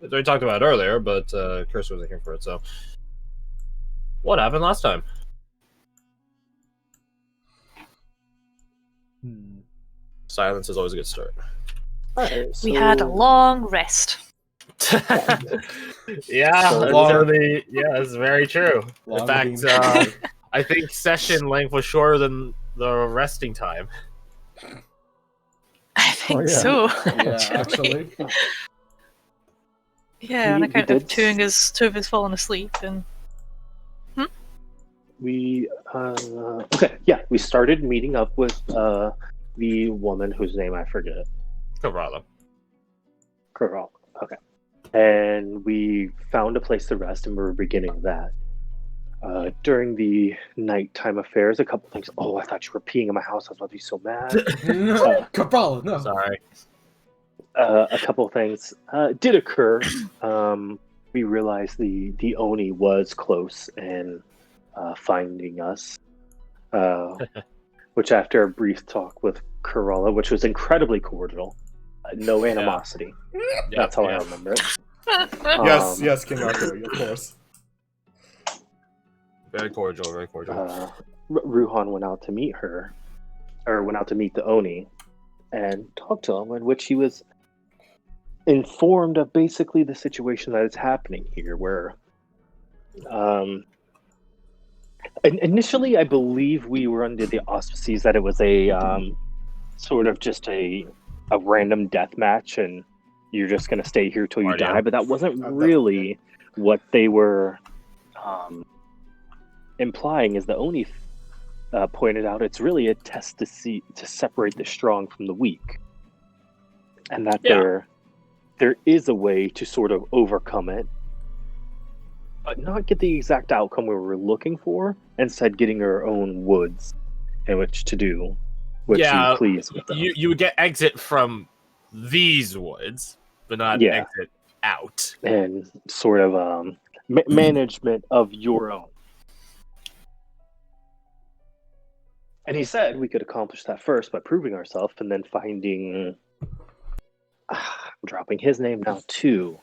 We talked about it earlier, but Kirsten wasn't here for it. So, what happened last time? Silence is always a good start. Right, so... We had a long rest. Yeah, that's very true. Long In fact, being- I think session length was shorter than the resting time. I think yeah. so. Yeah, actually. Yeah, on We account of did- two of us falling asleep and We we started meeting up with the woman whose name I forget. Corrado. Corral. Okay. And we found a place to rest, and we were beginning that. During the nighttime affairs, a couple things. Oh, I thought you were peeing in my house. I was about to be so mad. No, Cabral, no. Sorry. A couple things did occur. We realized the Oni was close and finding us. Which, after a brief talk with Corolla, which was incredibly cordial, no animosity. That's how I remember it. Yes, King Arthur, of course. Very cordial, very cordial. Ruhan went out to meet her, or went out to meet the Oni, and talked to him, in which he was informed of basically the situation that is happening here, where initially I believe we were under the auspices that it was a sort of just a random death match, and you're just going to stay here till you die, but that wasn't really what they were implying. Is the Oni pointed out it's really a test to separate the strong from the weak, and that there is a way to sort of overcome it, but not get the exact outcome we were looking for. Instead, getting our own woods in which to do what you please with them. You would get exit from these woods, but not exit out. And sort of management of your own. And he said we could accomplish that first by proving ourselves, and then finding... I'm dropping his name now, too.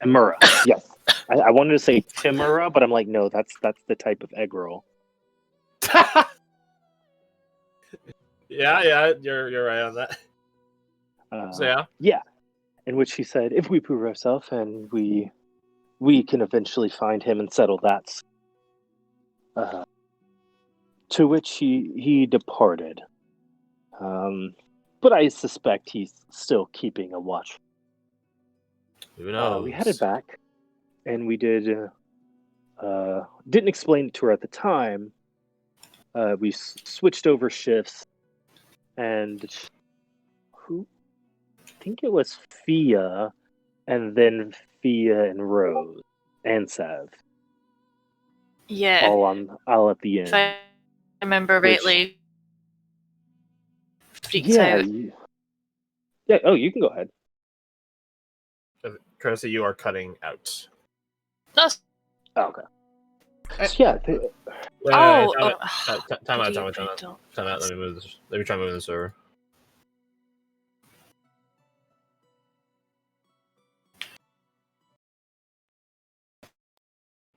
Imura, yes. I wanted to say Timura, but I'm like, no, that's the type of egg roll. Yeah, you're right on that. Yeah. In which he said, if we prove ourselves and we can eventually find him and settle that. To which he departed. But I suspect he's still keeping a watch. Who knows? We headed back, and we didn't explain it to her at the time. We switched over shifts, and I think it was Fia, and then Fia and Rose, and Sev. yeah, all at the end. if I remember rightly. Freaks Yeah. out. Yeah. Oh, you can go ahead. Currency, you are cutting out. No, Oh, okay. So, yeah. Time out. Let me move this. Let me try moving the server.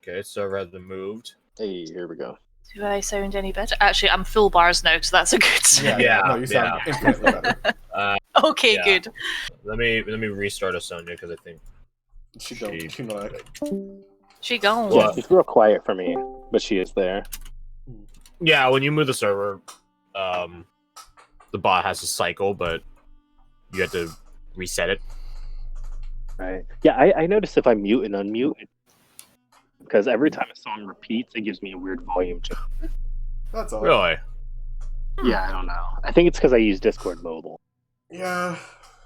Okay, server has been moved. Hey, here we go. do I sound any better? Actually, I'm full bars now, so that's a good sign. No, you sound infinitely better. Okay, good. Let me restart Asonia because I think She might. She gone. Yeah, she's real quiet for me, but she is there. Yeah, when you move the server, the bot has to cycle, but you have to reset it. Right. Yeah, I noticed if I mute and unmute, because every time a song repeats, it gives me a weird volume change. That's all. Really? Yeah, I don't know. I think it's because I use Discord Mobile. Yeah.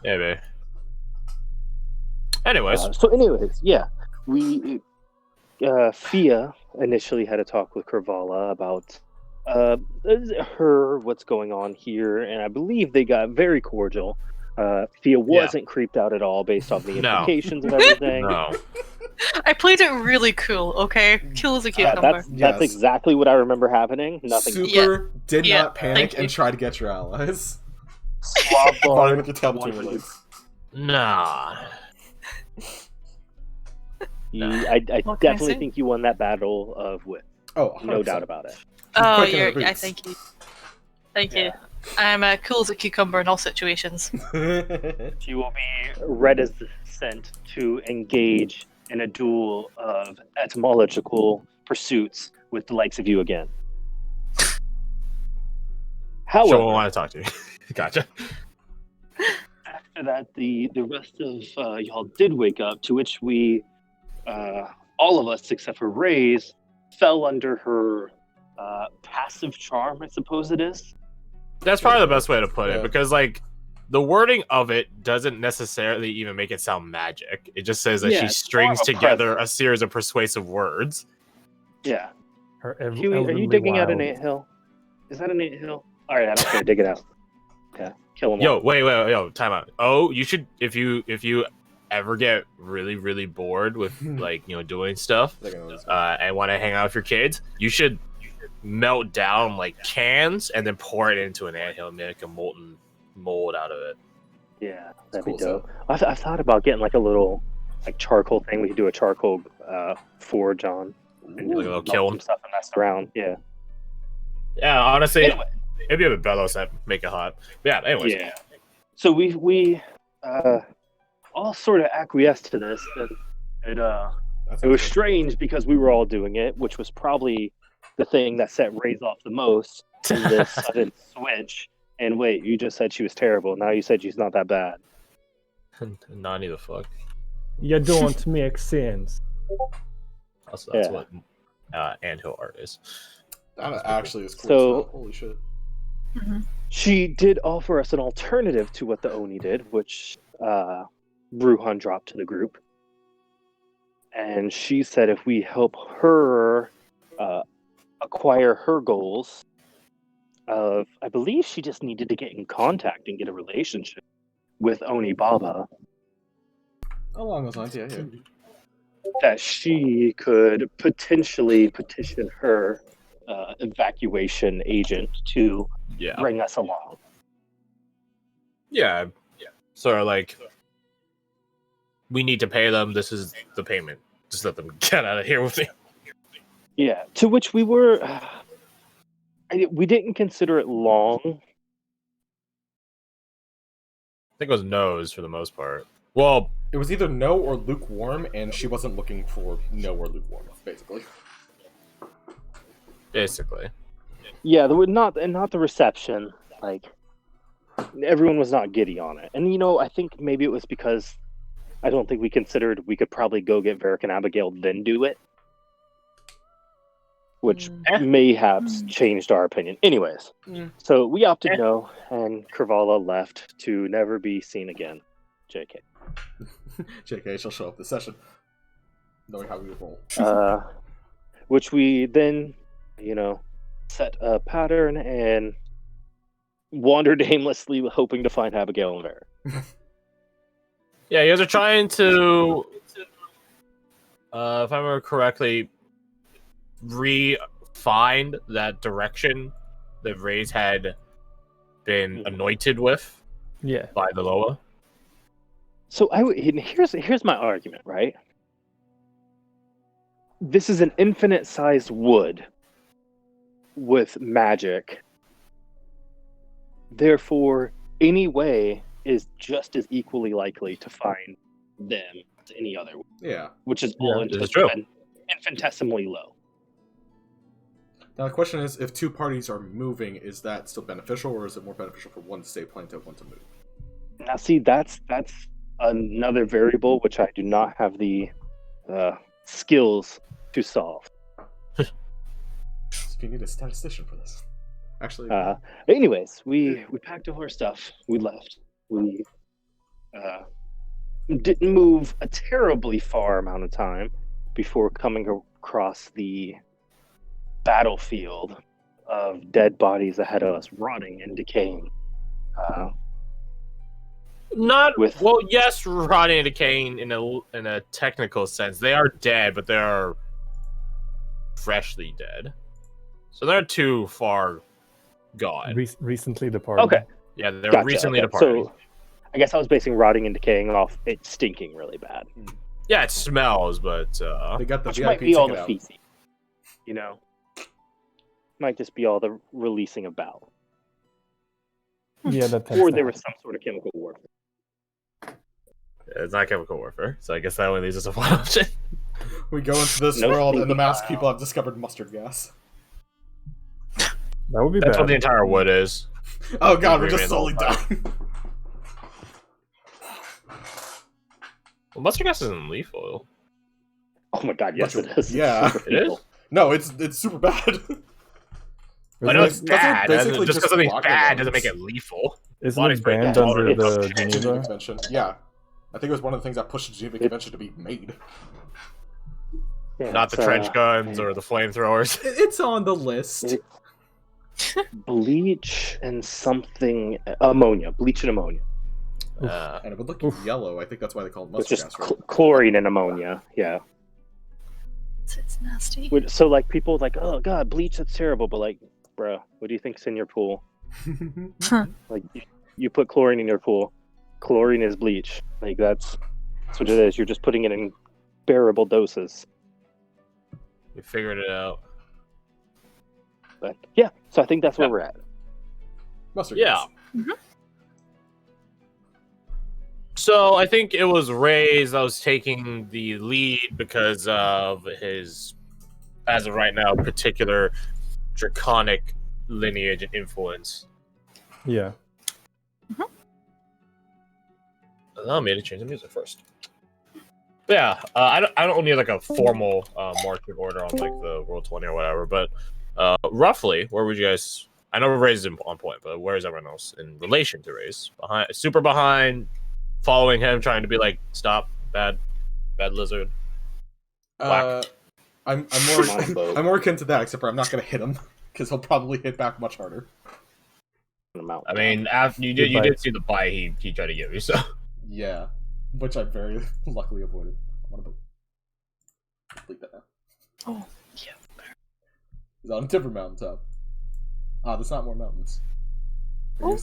Maybe. Anyways. Yeah. We, Fia initially had a talk with Kervala about what's going on here, and I believe they got very cordial. Fia wasn't creeped out at all based on the implications of everything. No. I played it really cool, okay? Cool as a cucumber. That's exactly what I remember happening. Nothing. Super did Yeah, not panic thank and you. try to get your allies. Suave Barring Bard with your tail between your wanted legs. Nah. I What can I definitely say? think you won that battle of wit. Oh, No 100%. doubt about it. Oh, Quick in you're. the Yeah, boots. thank you. Thank Yeah. you. I'm cool as a cucumber in all situations. She will be red as the scent to engage in a duel of etymological pursuits with the likes of you again. Sure, However, want to talk to you. Gotcha. after that, the rest of y'all did wake up, to which we, all of us except for Ray's, fell under her passive charm, I suppose it is. That's probably the best way to put Yeah. it, because like the wording of it doesn't necessarily even make it sound magic. It just says that Yeah, she it's strings more of a together presence. a series of persuasive words. Yeah. Her Huey, are you digging out an anthill? Is that an anthill? All right, I don't care. Dig it out. Yeah, kill him. Yo, all. wait, yo, time out. Oh, you should if you ever get really bored with like doing stuff and want to hang out with your kids, you should melt down like cans and then pour it into an anthill and make a molten mold out of it. Yeah, that'd cool be dope. I've thought about getting like a little like charcoal thing. We could do a charcoal forge on and Like a little melt kiln. some stuff and mess around. Yeah. Yeah, honestly, Anyway, maybe a bellows that make it hot. But yeah, anyways. yeah. So we all sort of acquiesced to this, and it was strange because we were all doing it, which was probably the thing that set Ray's off the most in this sudden switch. And wait, you just said she was terrible. Now you said she's not that bad. Nani the fuck. You don't make sense. That's Yeah. what anthill art is. That actually is cool. So- So, holy shit. She did offer us an alternative to what the Oni did, which Bruhan dropped to the group. And she said if we help her acquire her goals, I believe she just needed to get in contact and get a relationship with Oni Baba, Along those lines, yeah. that she could potentially petition her evacuation agent to Yeah. bring us along. Yeah. Sort of like, we need to pay them. This is the payment. Just let them get out of here with me. Yeah, to which we were. We didn't consider it long. I think it was no's for the most part. Well, It was either no or lukewarm, and she wasn't looking for no or lukewarm, basically. basically. Yeah, there were not the reception. Like everyone was not giddy on it, and I think maybe it was because I don't think we considered we could probably go get Varric and Abigail then do it, which may have changed our opinion. Anyways, so we opted no, and Kervala left to never be seen again. JK. JK, she'll show up this session. Knowing how we roll. Which we then, set a pattern and wandered aimlessly, hoping to find Abigail and Varric. Yeah, you guys are trying to, if I remember correctly, re-find that direction that Ray's had been anointed with Yeah. by the Loa. So here's my argument, right? This is an infinite-sized wood with magic. Therefore, any way is just as equally likely to find them as any other way, Yeah. which is all this is true. infinitesimally low. Now the question is, if two parties are moving, is that still beneficial, or is it more beneficial for one to stay plaintive, one to move? Now, see, that's another variable which I do not have the skills to solve. So you need a statistician for this. Actually, Anyways, we packed all our stuff. We left. We didn't move a terribly far amount of time before coming across the battlefield of dead bodies ahead of us, rotting and decaying. Yes, rotting and decaying in a technical sense. They are dead, but they are freshly dead. So they're too far gone. Recently departed. Okay. Yeah, they were Gotcha, recently okay. departed. So I guess I was basing rotting and decaying off it stinking really bad. Yeah, it smells, but They got the Which VIP might be all ticket the out. feces. You know? Might just be all the releasing of bowel. Yeah, that tends Or to there was happen. some sort of chemical warfare. it's not chemical warfare. So I guess that only leaves us a one option. We go into this No world, and the stinky masked bile. people have discovered mustard gas. That would be That's what bad. the entire wood is. Oh god, we're Agreement just slowly all dying. Well, mustard gas isn't leaf oil. Oh my god, yes Which- it is. yeah. It's super It is? lethal. No, it's super bad. I know Isn't it's it, Doesn't it bad. basically Just just because something's block your bad doesn't lungs? make it lethal. isn't Body's it pretty banned bad. under It's- the Geneva Geneva? Convention. Yeah. I think it was one of the things that pushed the Geneva Convention to be made. Yeah, Not the it's, trench guns or the flamethrowers. It's on the list. it- bleach and something ammonia. Bleach and ammonia. And it would look Oof. yellow. I think that's why they call it It's mustard just gas, right? chlorine and ammonia. Yeah. It's nasty. So like people like, oh god, bleach, that's terrible. But like, bruh, what do you think's in your pool? Like you put chlorine in your pool. Chlorine is bleach. Like that's what it is. You're just putting it in bearable doses. We figured it out. But yeah, so I think that's where Yeah. we're at. Mustard Yeah. gas. So I think it was Ray's that was taking the lead because of his, as of right now, particular draconic lineage and influence. Yeah. Allow me to change the music first. But yeah, I don't need like a formal marching order on like the World 20 or whatever, but roughly, where would you guys? I know Ray's on point, but where is everyone else in relation to Ray's? Behind, super behind, following him, trying to be like, stop, bad lizard. I'm On more boat. I'm more akin to that, except for I'm not gonna hit him because he'll probably hit back much harder. On the mountain. I mean, after you did see the bite he tried to give you, so Yeah, which I very luckily avoided. I want to complete that now. Oh, yeah. He's on a different mountaintop. Ah, there's not more mountains. Oh.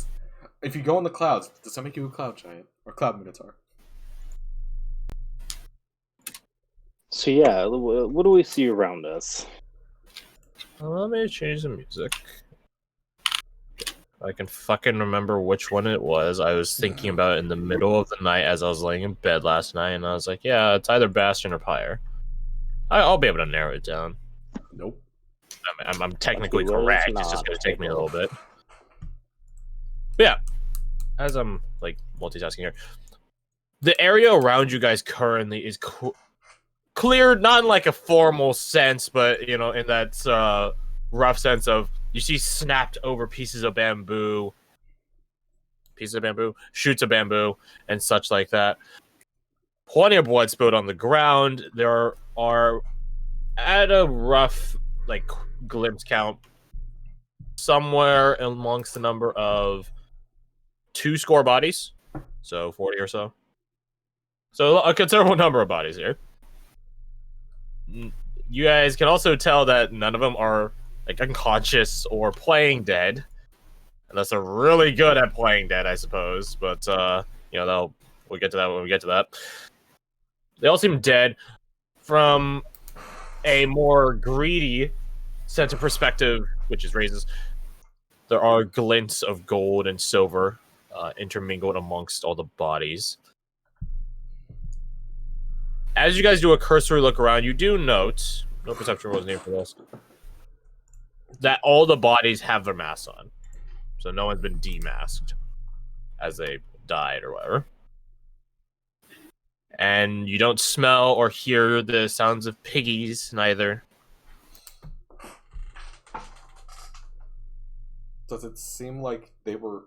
If you go in the clouds, does that make you a cloud giant or cloud minotaur? So yeah, what do we see around us? let me change the music. I can fucking remember which one it was. I was thinking about it in the middle of the night as I was laying in bed last night, and I was like, yeah, it's either Bastion or Pyre. I'll be able to narrow it down. Nope. I'm technically Okay, well, it's correct. It's just not. going to take me a little bit. But yeah, as I'm like multitasking here, the area around you guys currently is cleared, not in like a formal sense, but you know, in that rough sense of you see snapped over pieces of bamboo, shoots of bamboo, and such like that. Plenty of blood spilled on the ground. There are, at a rough like glimpse count, somewhere amongst the number of 2 score bodies, so 40 or so. So a considerable number of bodies here. You guys can also tell that none of them are like unconscious or playing dead, unless they're really good at playing dead, I suppose. But you know, we'll get to that when we get to that. They all seem dead. From a more greedy sense of perspective, which is raises, there are glints of gold and silver intermingled amongst all the bodies. As you guys do a cursory look around, you do note, no perception rolls needed for this, that all the bodies have their masks on. So no one's been demasked as they died or whatever. And you don't smell or hear the sounds of piggies, neither. Does it seem like they were...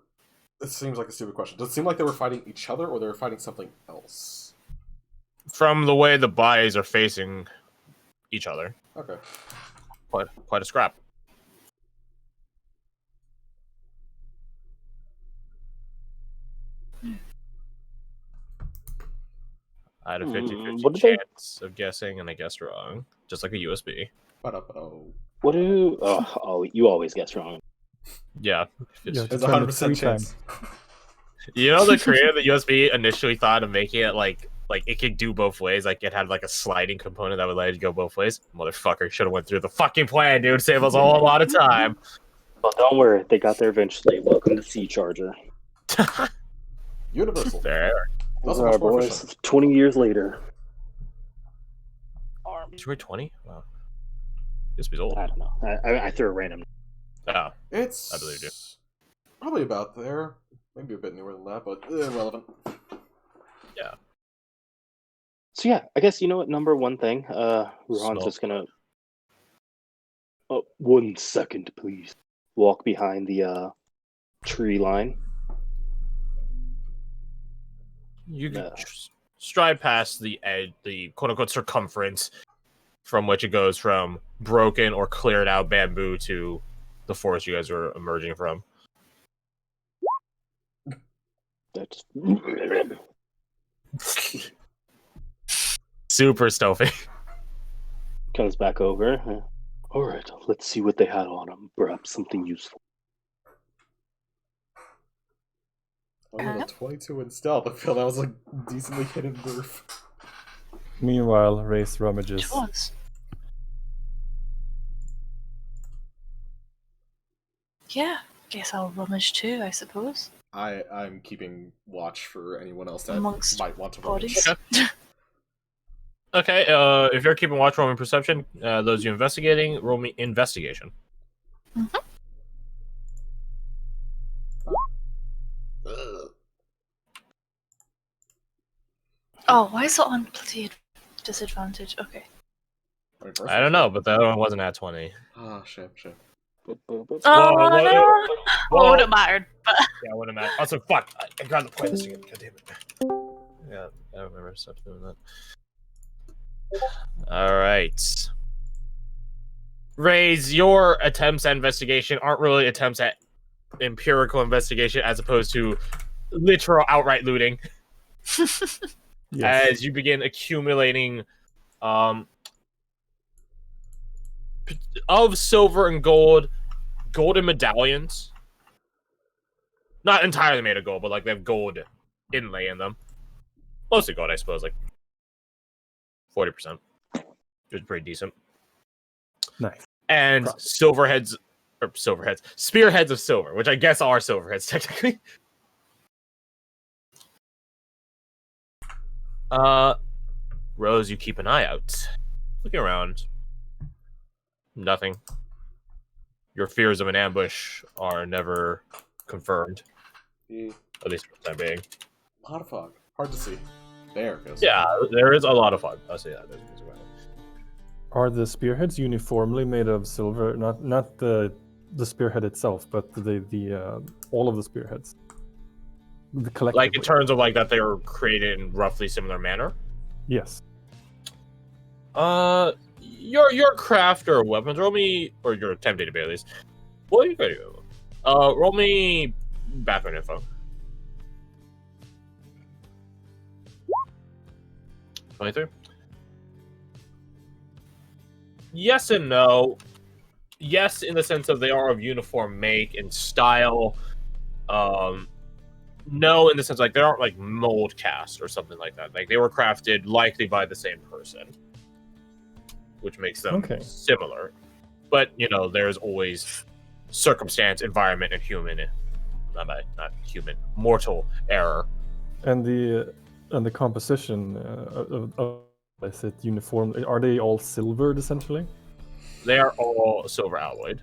It seems like a stupid question. Does it seem like they were fighting each other or they were fighting something else? From the way the bodies are facing each other. Okay. Quite a scrap. I had a 50-50 what did they- chance of guessing, and I guessed wrong. Just like a USB. Ba-da-ba-do. What do? Oh, you always guess wrong. Yeah. Yeah. There's Try a it 100% 3 chance. You know, the creator of the USB initially thought of making it like it could do both ways. Like it had like a sliding component that would let it go both ways. Motherfucker should have went through the fucking plan, dude. Save us all a lot of time. Well, don't worry, they got there eventually. Welcome to C Charger. Universal. There. That's All much right, more boys. efficient. 20 years later. Did you were 20? Wow. USB's old. I don't know. I threw a random. Oh, It's I believe you. probably about there. Maybe a bit newer than that, but irrelevant. Yeah. So yeah, I guess you know what. Number one thing. Ruhan's Smoke. just gonna. Oh, 1 second, please. Walk behind the tree line. You can No. stride past the edge, the quote-unquote circumference from which it goes from broken or cleared out bamboo to the forest you guys are emerging from. That's Super stealthy. comes back over. All right, let's see what they had on them. Perhaps something useful. I got a 22 in stealth. I feel that was a decently hidden nerf. Meanwhile, Race rummages. Which was? Yeah, guess I'll rummage too, I suppose. I'm keeping watch for anyone else that Amongst might want to bodies. Okay. Okay, if you're keeping watch, roll me perception. Those you investigating, roll me investigation. Oh, why is it on bloody disadvantage? Okay. I don't know, but that one wasn't at 20. Ah, shit. Oh, Whoa, no! whoa. It would have mattered, but Yeah, I wouldn't matter. Also, fuck, I got to play this again. God damn it. Yeah, I don't remember stuff doing that. Alright. Raise, your attempts at investigation aren't really attempts at empirical investigation as opposed to literal outright looting. Yes. As you begin accumulating of silver and gold, golden medallions. Not entirely made of gold, but like they have gold inlay in them. Mostly gold, I suppose, like 40%. Which is pretty decent. Nice. And spearheads of silver, which I guess are silverheads technically. Rose, you keep an eye out. Looking around. Nothing. Your fears of an ambush are never confirmed. Yeah. At least for the time being. A lot of fog. Hard to see. There it goes. Yeah, there is a lot of fog. I'll say that. Are the spearheads uniformly made of silver? Not the spearhead itself, but the all of the spearheads. Like in terms of like that they were created in roughly similar manner. Yes. Your craft or weapons, roll me, or you're attempting to be at least. Well, you could do. Roll me background info. 23. Yes and no. Yes, in the sense of they are of uniform make and style. No, in the sense like they aren't like mold cast or something like that. Like they were crafted likely by the same person, which makes them similar. But you know, there's always circumstance, environment, and not human, mortal error. And the composition of is it uniform? Are they all silvered essentially? They are all silver alloyed,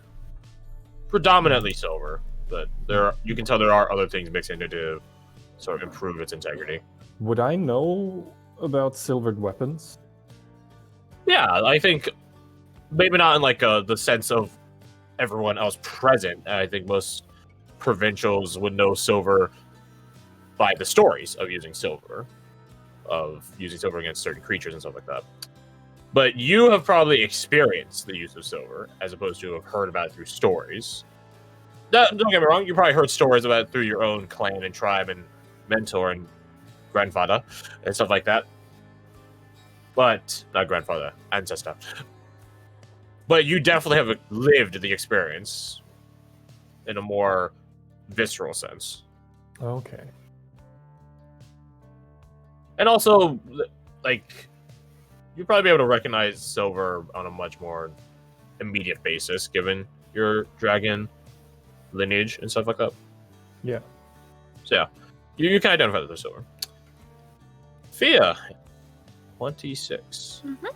predominantly silver. But you can tell there are other things mixed in to sort of improve its integrity. Would I know about silvered weapons? Yeah, I think maybe not in like the sense of everyone else present. I think most provincials would know silver by the stories of using silver against certain creatures and stuff like that. But you have probably experienced the use of silver as opposed to have heard about it through stories. Don't get me wrong, you probably heard stories about it through your own clan and tribe and mentor and grandfather and stuff like that. But, not grandfather, ancestor. But you definitely have lived the experience in a more visceral sense. Okay. And also, like, you'll probably be able to recognize Silver on a much more immediate basis, given your dragon lineage and stuff like that. Yeah. So yeah, you can identify the Silver. Fia, 26. Mhm.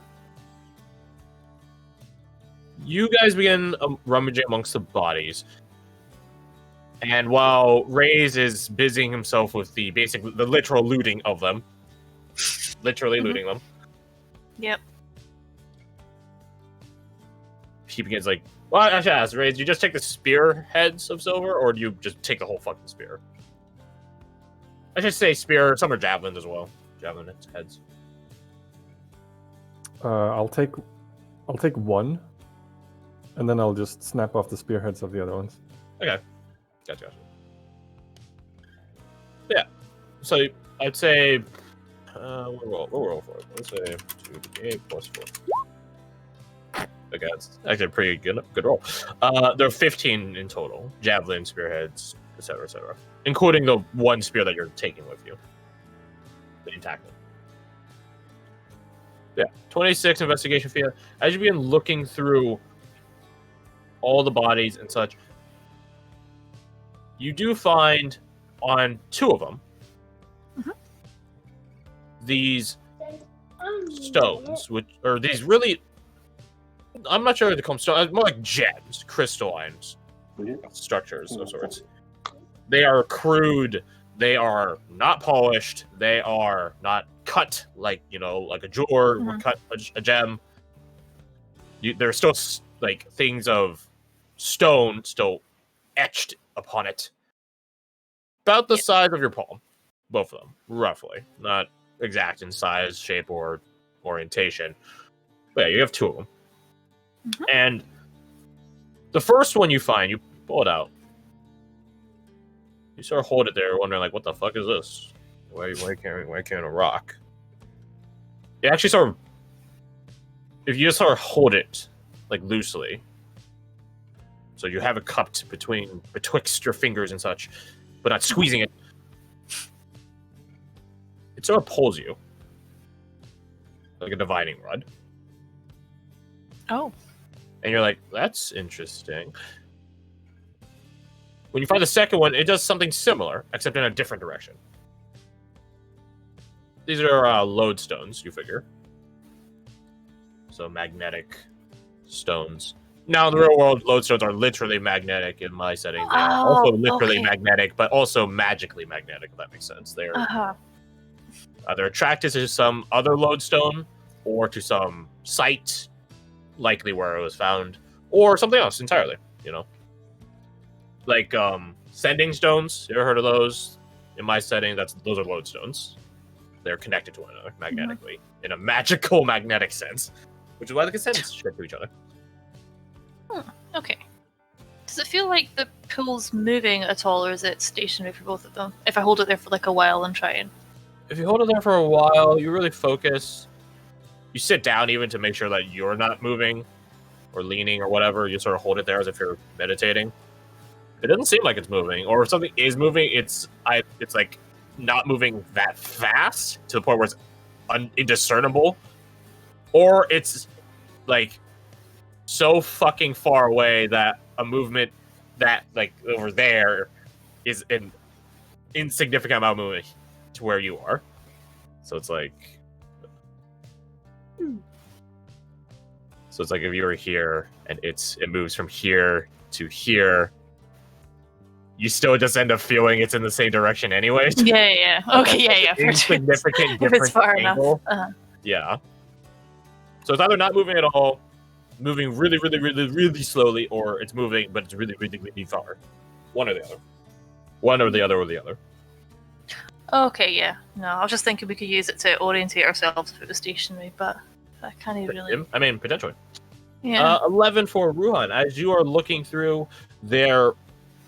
You guys begin rummaging amongst the bodies. And while Raze is busying himself with the literal looting of them, literally looting them, Yep. he begins like, well, I should ask, Raze, do you just take the spear heads of Silver, or do you just take the whole fucking spear? I should say spear, some are javelins as well. Javelin heads. I'll take one, and then I'll just snap off the spearheads of the other ones. Okay. Gotcha. Yeah. So I'd say we'll roll for it. Let's say 2d8 plus 4. Okay, that's actually a pretty good roll. There are 15 in total. Javelin, spearheads, etc., etc., including the one spear that you're taking with you. The intact one. Yeah. 26 investigation fee. As you begin looking through all the bodies and such, you do find on 2 of them these stones, which are these really, I'm not sure what to call them, stones, more like gems, crystalline structures of sorts. They are crude, they are not polished, they are not cut like, like a jewel would cut a gem. They're still like things of stone still etched upon it. About the size of your palm. Both of them, roughly. Not exact in size, shape, or orientation. But yeah, you have 2 of them. And the first one you find, you pull it out. You sort of hold it there, wondering, like, what the fuck is this? Why can't a rock? You actually sort of, if you just sort of hold it, like, loosely, so you have it cupped betwixt your fingers and such, but not squeezing it, it sort of pulls you. Like a divining rod. Oh. And you're like, that's interesting. When you find the second one, it does something similar, except in a different direction. These are lodestones, you figure. So magnetic stones. Now, in the real world, lodestones are literally magnetic in my setting. They are also literally magnetic, but also magically magnetic, if that makes sense. They're either attracted to some other lodestone, or to some site, likely where it was found, or something else entirely, Like, sending stones, you ever heard of those? In my setting, those are lodestones. They're connected to one another magnetically, in a magical magnetic sense, which is why they can send shit to each other. Okay. Does it feel like the pool's moving at all, or is it stationary for both of them? If I hold it there for like a while and try and... If you hold it there for a while, you really focus. You sit down even to make sure that you're not moving or leaning or whatever. You sort of hold it there as if you're meditating. It doesn't seem like it's moving, or if something is moving, it's like not moving that fast to the point where it's indiscernible, or it's like so fucking far away that a movement that like over there is an insignificant amount of movement to where you are. So it's like if you were here and it moves from here to here, you still just end up feeling it's in the same direction anyways. Yeah. Okay, yeah. Insignificant difference. If it's far angle. enough. Yeah. So it's either not moving at all, moving really, really, really, really slowly, or it's moving, but it's really, really, really far. One or the other. One or the other or the other. Okay, yeah. No, I was just thinking we could use it to orientate ourselves if it was stationary, but I can't even really... I mean, potentially. Yeah. 11 for Ruhan. As you are looking through their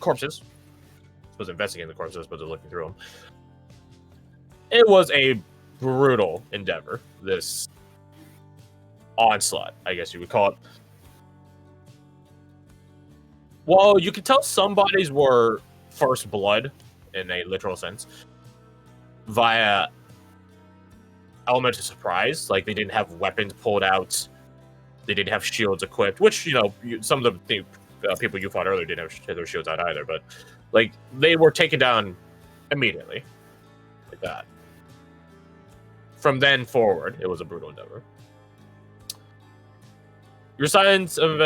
corpses, I suppose investigating the corpses, but they're looking through them. It was a brutal endeavor, this onslaught, I guess you would call it. While you could tell some bodies were first blood, in a literal sense, via element of surprise. Like, they didn't have weapons pulled out. They didn't have shields equipped, which, some of the people you fought earlier didn't have their shields out either. But, like, they were taken down immediately. Like that. From then forward, it was a brutal endeavor. Your science of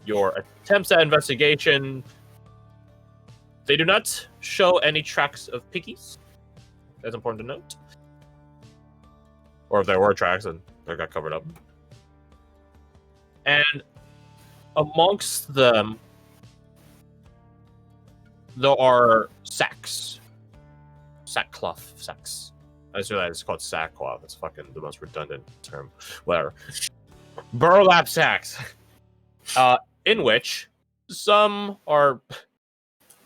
your attempts at investigation, they do not show any tracks of piggies. That's important to note. Or if there were tracks, then they got covered up. And amongst them, there are sacks. Sackcloth sacks. I just realized it's called sackcloth. It's fucking the most redundant term. Whatever. Burlap sacks. In which some are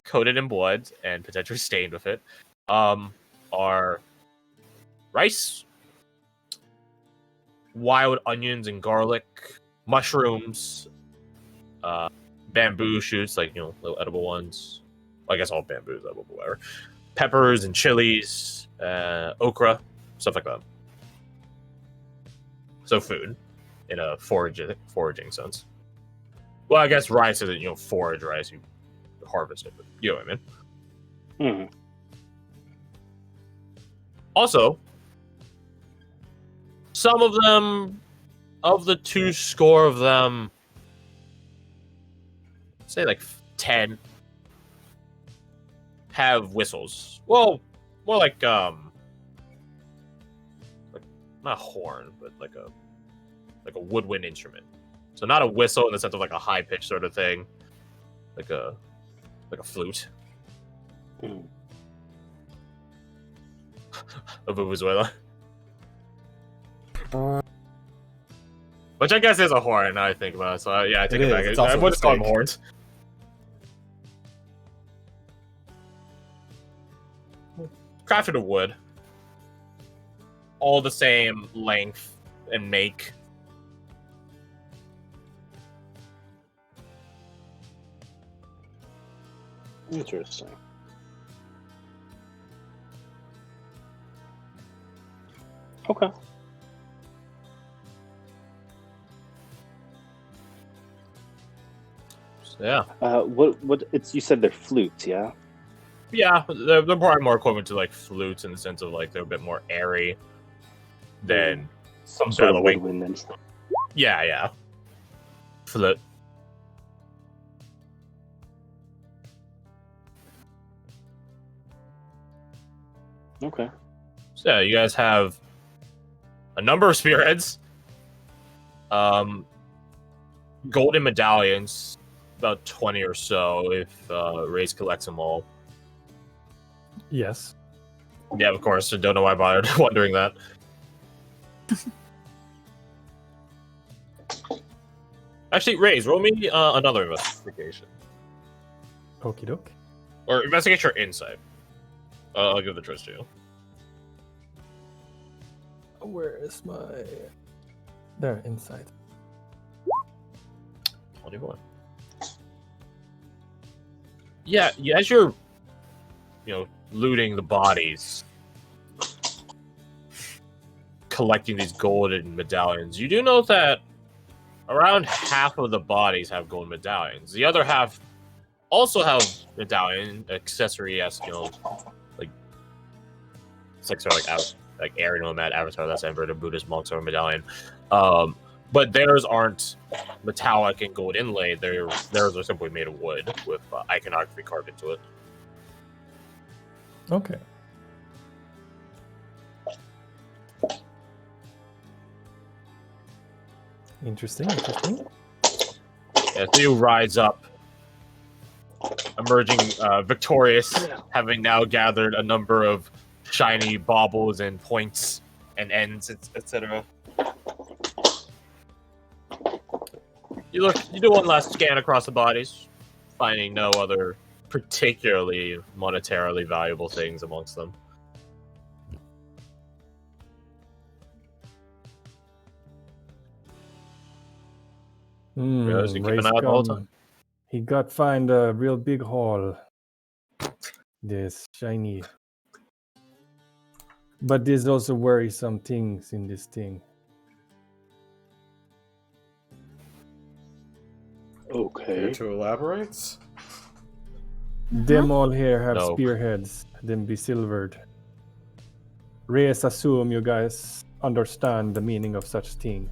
coated in blood and potentially stained with it. Are rice, wild onions and garlic, mushrooms, bamboo shoots, like, little edible ones. I guess all bamboo is edible, but whatever. Peppers and chilies, okra, stuff like that. So food, in a foraging sense. Well, I guess rice isn't, forage rice, you harvest it, but you know what I mean. Also, some of them, of the 2 score of them, say like 10, have whistles. Well, more like not a horn, but like a woodwind instrument. So not a whistle in the sense of like a high pitched sort of thing, like a flute. Of Venezuela. Which I guess is a horn now I think about it. So yeah, I take it back. I would just call them horns. Crafted of wood. All the same length and make. Interesting. Okay. So, yeah. What? It's you said they're flutes, yeah. Yeah, they're probably more equivalent to like flutes in the sense of like they're a bit more airy than some sort of woodwind and stuff. Yeah. Flute. Okay. So yeah, you guys have a number of spearheads, golden medallions, about 20 or so if Ray's collects them all. Yes. Yeah, of course. I don't know why I bothered wondering that. Actually, Rays, roll me another investigation. Okie doke. Or investigate your insight. I'll give the choice to you. Where is my... There, inside. 21. Yeah, as you're, looting the bodies, collecting these golden medallions, you do know that around half of the bodies have golden medallions. The other half also have medallion accessory as like it's like sort of like Aaron Nomad Avatar, that's inverted Buddhist monks or medallion. But theirs aren't metallic and gold inlaid. Theirs are simply made of wood with iconography carved into it. Okay. Interesting. As you rise up, emerging victorious, having now gathered a number of shiny baubles and points and ends, etc. You do one last scan across the bodies, finding no other particularly monetarily valuable things amongst them. Race keep an eye out the whole time. He got find a real big haul. This shiny. But there's also worrisome things in this thing. Care Okay. to elaborate? Them all here have No. spearheads, them be silvered. Reyes assume you guys understand the meaning of such thing.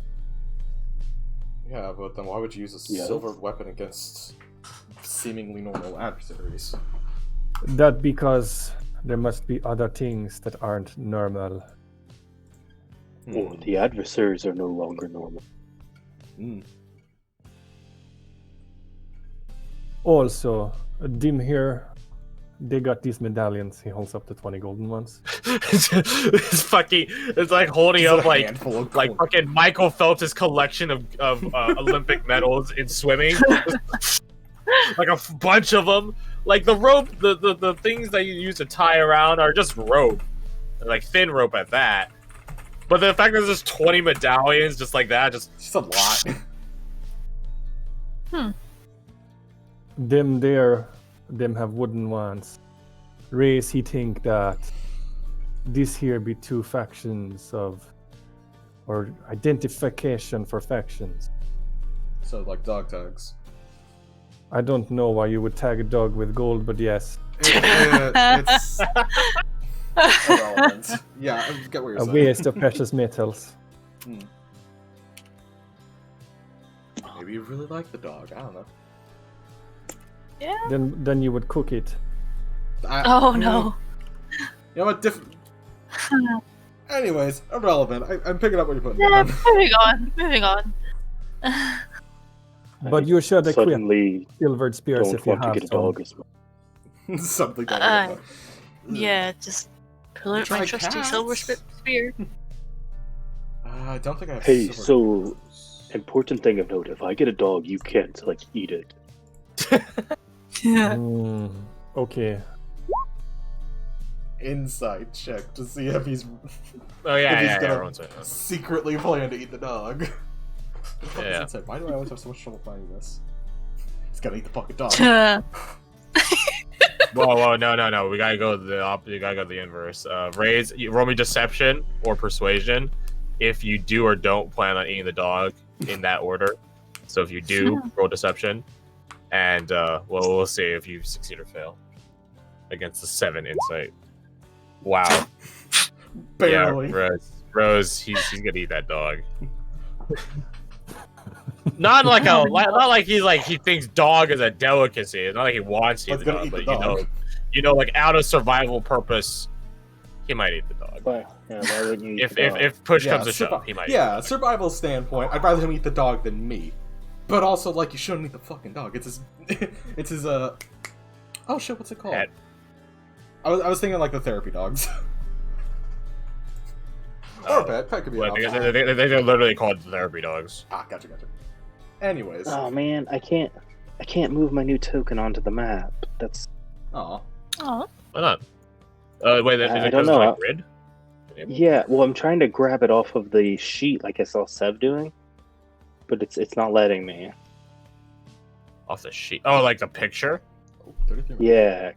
Yeah, but then why would you use a Yes. silvered weapon against seemingly normal adversaries? That because there must be other things that aren't normal. Well, the adversaries are no longer normal. Also, Dim here, they got these medallions. He holds up the 20 golden ones. It's like holding Just up a like handful of like gold. fucking Michael Phelps' collection of Olympic medals in swimming. Like a bunch of them. Like the rope, the things that you use to tie around are just rope, like thin rope at that. But the fact that there's just 20 medallions just like that, just It's just a lot. Them have wooden ones. Reyes, he think that this here be two factions of, or identification for factions. So, like dog tags. I don't know why you would tag a dog with gold, but yes. It's irrelevant. Yeah, I get what you're A saying. waste of precious metals. Maybe you really like the dog. I don't know. Yeah. Then you would cook it. Oh no. You know what? Anyways, irrelevant. I'm picking up what you're putting Yeah, down. moving on. But you should equip Suddenly silvered spears don't if you want to have get a some. dog as much. Something like Uh, that. Yeah, just pull out my Try trusty cats. silver spear. I don't think I have. Hey, silver- important thing of note: if I get a dog, you can't like eat it. Yeah. Okay. Insight check to see if he's oh yeah, If he's yeah, gonna- everyone's saying that. secretly planning to eat the dog. What the fuck is Yeah. inside? Why do I always have so much trouble finding this? He's gotta eat the fucking dog. Whoa, no. We gotta go we gotta go the inverse. Roll me deception or persuasion if you do or don't plan on eating the dog in that order. So if you do, roll deception, and we'll see if you succeed or fail against the 7 insight. Wow. Barely. Yeah, Rose, he's gonna eat that dog. Not like he thinks dog is a delicacy. It's not like he wants to eat But the gonna dog, eat but the dog. you know, like out of survival purpose, he might eat the dog. Why wouldn't you eat the dog? If push Yeah, comes to shove, he might. Yeah, survival standpoint, I'd rather him eat the dog than me. But also, like, you shouldn't eat the fucking dog. It's his. It's his. Oh shit, what's it called? Pet. I was thinking like the therapy dogs. Or a pet. Pet could be an Because option. they're literally called therapy dogs. Ah, gotcha. Anyways. Oh man, I can't move my new token onto the map. That's Aw. Oh. Why not? Wait, is I it don't because know. it's like grid? yeah. Well, I'm trying to grab it off of the sheet like I saw Sev doing, but it's not letting me. Off the sheet. Oh, like the picture? Oh, 33 minutes. Yeah,